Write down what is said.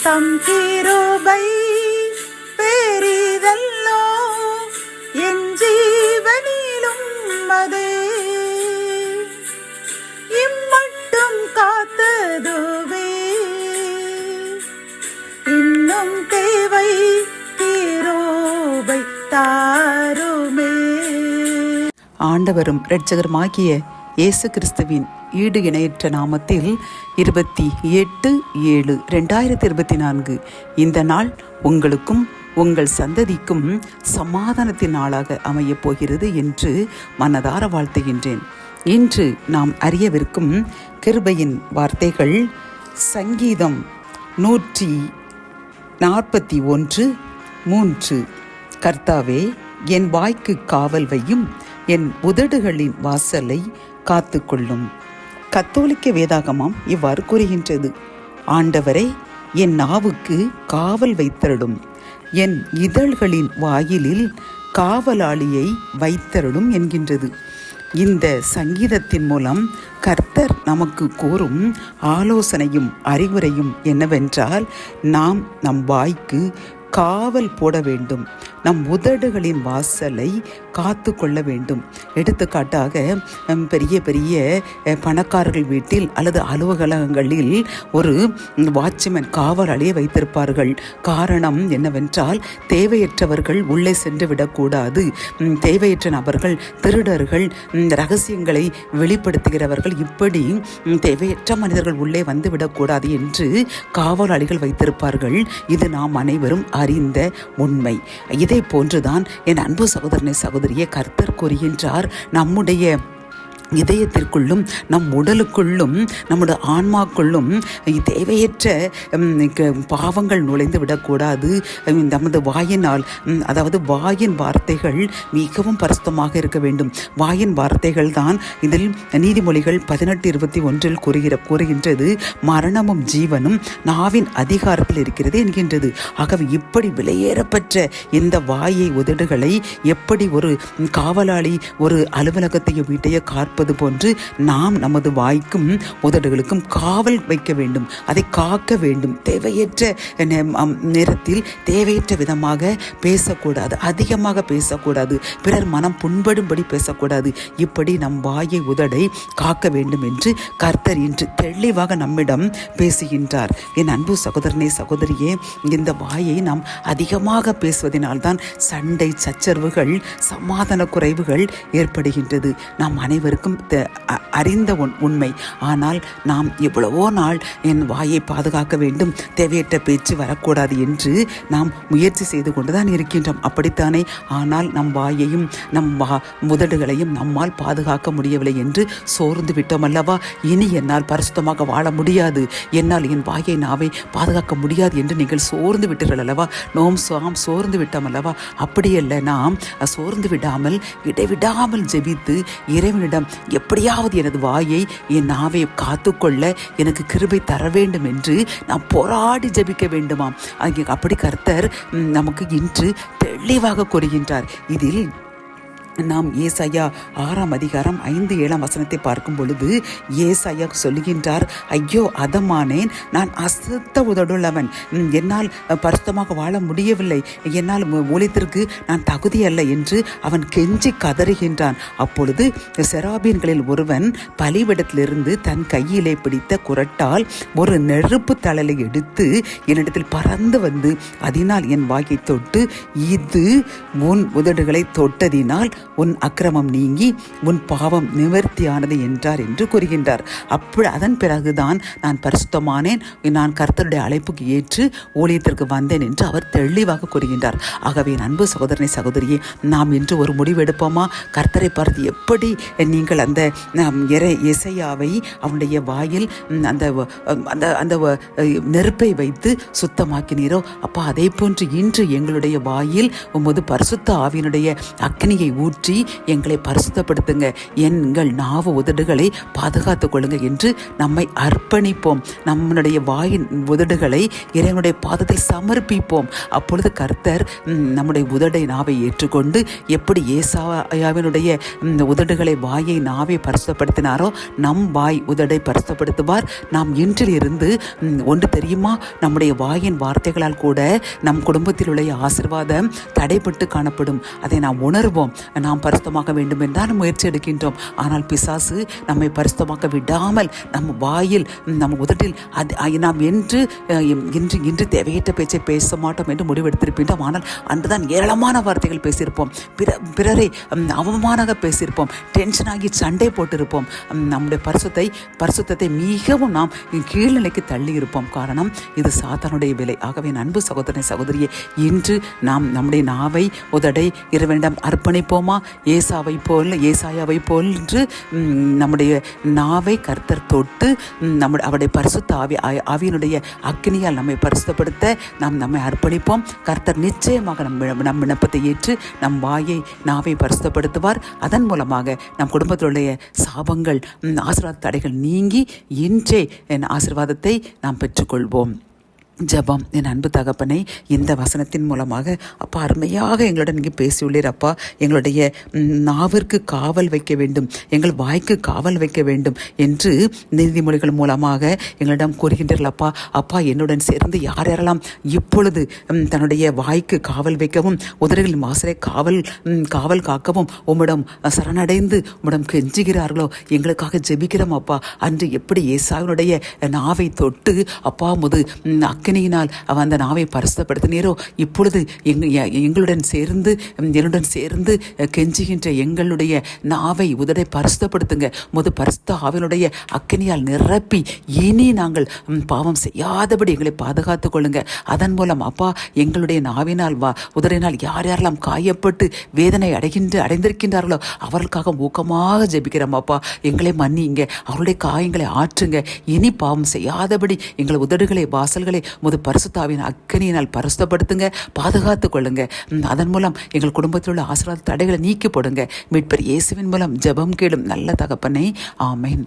தம் கிருபை பெரிதல்லோ என் ஜீவனிலும் அதே இம்மட்டும் காத்ததுவே இன்னும் தேவை கிருபை தாருமே. ஆண்டவரும் இரட்சகருமாகிய இயேசு கிறிஸ்துவின் ஈடு இணையற்ற நாமத்தில் 28/7/2024 இந்த நாள் உங்களுக்கும் உங்கள் சந்ததிக்கும் சமாதானத்தின் நாளாக அமையப் போகிறது என்று மனதார வாழ்த்துகின்றேன். இன்று நாம் அறியவிருக்கும் கிருபையின் வார்த்தைகள் சங்கீதம் 141:3. கர்த்தாவே, என் வாய்க்கு காவல் வையும், என் உதடுகளின் வாசலை காத்துக்கொள்ளும். கத்தோலிக்க வேதாகமம் இவ்வாறு கூறுகின்றது: ஆண்டவரே, என் நாவுக்கு காவல் வைத்தருளும், என் இதழ்களின் வாயிலில் காவலாளியை வைத்தருளும் என்கின்றது. இந்த சங்கீதத்தின் மூலம் கர்த்தர் நமக்கு கூறும் ஆலோசனையும் அறிவுரையும் என்னவென்றால், நாம் நம் வாய்க்கு காவல் போட வேண்டும், நம் உதடுகளின் வாசலை காத்து கொள்ள வேண்டும். எடுத்துக்காட்டாக பெரிய பெரிய பணக்காரர்கள் வீட்டில் அல்லது அலுவலகங்களில் ஒரு வாட்ச்மேன் காவலாளியை வைத்திருப்பார்கள். காரணம் என்னவென்றால், தேவையற்றவர்கள் உள்ளே சென்று விடக்கூடாது, தேவையற்ற நபர்கள், திருடர்கள், ரகசியங்களை வெளிப்படுத்துகிறவர்கள், இப்படி தேவையற்ற மனிதர்கள் உள்ளே வந்து விடக்கூடாது என்று காவலாளிகள் வைத்திருப்பார்கள். இது நாம் அனைவரும் அறிந்த உண்மை. இதை போன்றுதான் என் அன்பு சகோதரனை சகோதரியை கர்த்தர் கூறுகின்றார். நம்முடைய இதயத்திற்குள்ளும் நம் உடலுக்குள்ளும் நம்முடைய ஆன்மாக்குள்ளும் தேவையற்ற பாவங்கள் நுழைந்து விடக்கூடாது. நமது வாயினால், அதாவது வாயின் வார்த்தைகள் மிகவும் பரிசுத்தமாக இருக்க வேண்டும். வாயின் வார்த்தைகள் தான் இதில் நீதிமொழிகள் 18:21 கூறுகின்றது, மரணமும் ஜீவனும் நாவின் அதிகாரத்தில் இருக்கிறது என்கின்றது. ஆகவே இப்படி விலையேறப்பட்ட இந்த வாயை உதடுகளை எப்படி ஒரு காவலாளி ஒரு அலுவலகத்தையோ வீட்டையோ போன்று நாம் நமது வாய்க்கும் உதடுகளுக்கும் காவல் வைக்க வேண்டும், அதை காக்க வேண்டும். தேவையற்ற நேரத்தில் தேவையற்ற விதமாக பேசக்கூடாது, அதிகமாக பேசக்கூடாது, பிறர் மனம் புண்படும்படி பேசக்கூடாது. இப்படி நம் வாயை உதடை காக்க வேண்டும் என்று கர்த்தர் இன்று தெளிவாக நம்மிடம் பேசுகின்றார். என் அன்பு சகோதரனே சகோதரியே, இந்த வாயை நாம் அதிகமாக பேசுவதனால்தான் சண்டை, சச்சரவுகள், சமாதான குறைவுகள் ஏற்படுகின்றது. நாம் அனைவருக்கும் அறிந்த உண்மை. ஆனால் நாம் எவ்வளவோ நாள் என் வாயை பாதுகாக்க வேண்டும், தேவையற்ற பேச்சு வரக்கூடாது என்று நாம் முயற்சி செய்து கொண்டுதான் இருக்கின்றோம். அப்படித்தானே? ஆனால் நம் வாயையும் நம் உதடுகளையும் நம்மால் பாதுகாக்க முடியவில்லை என்று சோர்ந்து விட்டோம் அல்லவா? இனி என்னால் பரிசுத்தமாக வாழ முடியாது, என்னால் என் வாயை நாவை பாதுகாக்க முடியாது என்று நீங்கள் சோர்ந்து விட்டீர்கள் அல்லவா? சோர்ந்து விட்டோம் அல்லவா? அப்படியல்ல, நாம் சோர்ந்து விடாமல் இடைவிடாமல் ஜெபித்து இறைவனிடம் எப்படியாவது எனது வாயை, என் நாவை காத்துக்கொள்ள எனக்கு கிருபை தர வேண்டும் என்று நாம் போராடி ஜெபிக்க வேண்டுமாம். அப்படி கர்த்தர் நமக்கு இன்று தெளிவாக கூறுகின்றார். இதில் நாம் ஏசாயா 6:5-7 பார்க்கும் பொழுது ஏசாயா சொல்லுகின்றார், ஐயோ அதமானேன், நான் அசுத்த உதடுள்ளவன், என்னால் பரிசுத்தமாக வாழ முடியவில்லை, என்னால் ஊழியத்திற்கு நான் தகுதி அல்ல என்று அவன் கெஞ்சி கதறுகின்றான். அப்பொழுது செராபீன்களில் ஒருவன் பலிபீடத்திலிருந்து தன் கையிலே பிடித்த குறட்டால் ஒரு நெருப்பு தழலை எடுத்து என்னிடத்தில் பறந்து வந்து அதனால் என் வாயை தொட்டு, இது உன் உதடுகளை தொட்டதினால் உன் அக்கிரமம் நீங்கி உன் பாவம் நிவர்த்தியானது என்றார் என்று கூறுகின்றார். அதன் பிறகுதான் நான் பரிசுத்தமானேன், நான் கர்த்தருடைய அழைப்புக்கு ஏற்று ஊழியத்திற்கு வந்தேன் என்று அவர் தெளிவாக கூறுகின்றார். ஆகவே அன்பு சகோதரனை சகோதரியே, நாம் இன்று ஒரு முடிவெடுப்போமா? கர்த்தரை பார்த்து எப்படி நீங்கள் அந்த எசையாவை அவனுடைய வாயில் அந்த நெருப்பை வைத்து சுத்தமாக்கினீரோ, அப்பா அதே போன்று இன்று எங்களுடைய வாயில் உமது பரிசுத்த ஆவியினுடைய அக்னியை ஊற்றி ஏற்றி எங்களை பரிசுத்தப்படுத்துங்க, எங்கள் நாவு உதடுகளை பாதுகாத்து கொள்ளுங்க என்று நம்மை அர்ப்பணிப்போம். நம்முடைய வாயின் உதடுகளை இறைவனுடைய பாதத்தில் சமர்ப்பிப்போம். அப்பொழுது கர்த்தர் நம்முடைய உதடை நாவை ஏற்றுக்கொண்டு எப்படி ஏசாயாவினுடைய உதடுகளை வாயை நாவை பரிசுத்தப்படுத்தினாரோ நம் வாய் உதடை பரிசுத்தப்படுத்துவார். நாம் இன்றிலிருந்து ஒன்று தெரியுமா, நம்முடைய வாயின் வார்த்தைகளால் கூட நம் குடும்பத்தில் உள்ள ஆசீர்வாதம் தடைப்பட்டு காணப்படும். அதை நாம் உணர்வோம். நாம் பரிசுத்தமாக்க வேண்டும் என்றால் முயற்சி எடுக்கின்றோம். ஆனால் பிசாசு நம்மை பரிசுத்தமாக்க விடாமல் நம் வாயில் நம் உதட்டில் நாம் இன்று தேவையற்ற பேச்சை பேச மாட்டோம் என்று முடிவெடுத்திருக்கின்றோம். ஆனால் அன்றுதான் ஏராளமான வார்த்தைகள் பேசியிருப்போம். பிறரை அவமானமாக பேசியிருப்போம். டென்ஷனாகி சண்டை போட்டிருப்போம். நம்முடைய பரிசுத்தத்தை மிகவும் நாம் கீழ்நிலைக்கு தள்ளி இருப்போம். காரணம், இது சாத்தானுடைய வேலை. ஆகவே அன்பு சகோதரனை சகோதரியே, இன்று நாம் நம்முடைய நாவை உதடை இறைவனிடம் அர்ப்பணிப்போமா? ஏசாயாவை போன்று நம்முடைய நாவை கர்த்தர் தொட்டு அவருடைய பரிசுத்த ஆவியினுடைய அக்னியால் நம்மை பரிசுத்தப்படுத்த நாம் நம்மை அர்ப்பணிப்போம். கர்த்தர் நிச்சயமாக நம் விண்ணப்பத்தை ஏற்று நம் நாவை பரிசுத்தப்படுத்துவார். அதன் மூலமாக நம் குடும்பத்திலுடைய சாபங்கள், ஆசீர்வாத தடைகள் நீங்கி இன்றே என் ஆசீர்வாதத்தை நாம் பெற்றுக்கொள்வோம். ஜெபம். என் அன்பு தகப்பனை, இந்த வசனத்தின் மூலமாக அப்பா அருமையாக எங்களுடன் நீங்கள் பேசியுள்ளீர். அப்பா, எங்களுடைய நாவிற்கு காவல் வைக்க வேண்டும், எங்கள் வாய்க்கு காவல் வைக்க வேண்டும் என்று நீதிமொழிகள் மூலமாக எங்களிடம் கூறுகின்றீர்கள். அப்பா என்னுடன் சேர்ந்து யாரெல்லாம் இப்பொழுது தன்னுடைய வாய்க்கு காவல் வைக்கவும் உதடுகளின் வாசலை காவல் காக்கவும் உம்மிடம் சரணடைந்து உம்மிடம் கெஞ்சுகிறார்களோ எங்களுக்காக ஜெபிக்கிறோம். அப்பா, அன்று எப்படி ஏசாவினுடைய நாவை தொட்டு அப்பா அக்கினியினால் அந்த நாவை பரிசுத்தப்படுத்தினீரோ, இப்பொழுது என்னுடன் சேர்ந்து கெஞ்சுகின்ற எங்களுடைய நாவை உதடை பரிசுத்தப்படுத்துங்க. பரிசுத்த ஆவியினுடைய அக்கினியால் நிரப்பி இனி நாங்கள் பாவம் செய்யாதபடி எங்களை பாதுகாத்து கொள்ளுங்க. அதன் மூலம் அப்பா எங்களுடைய நாவினால் உதடினால் யாரெல்லாம் காயப்பட்டு வேதனை அடைந்திருக்கின்றார்களோ அவர்களுக்காக ஊக்கமாக ஜெபிக்கிறோம். அப்பா, எங்களை மன்னிங்க, அவருடைய காயங்களை ஆற்றுங்க. இனி பாவம் செய்யாதபடி எங்கள் உதடுகளை வாசல்களை பரிசுத்தாவின் அக்கினியினால் பரிசுத்தப்படுத்துங்க, பாதுகாத்து கொள்ளுங்க. அதன் மூலம் எங்கள் குடும்பத்தில் உள்ள ஆசீர்வாத தடைகளை நீக்கி போடுங்க. மீட்பர் இயேசுவின் மூலம் ஜெபம் கேளும் நல்ல தகப்பனே, ஆமென்.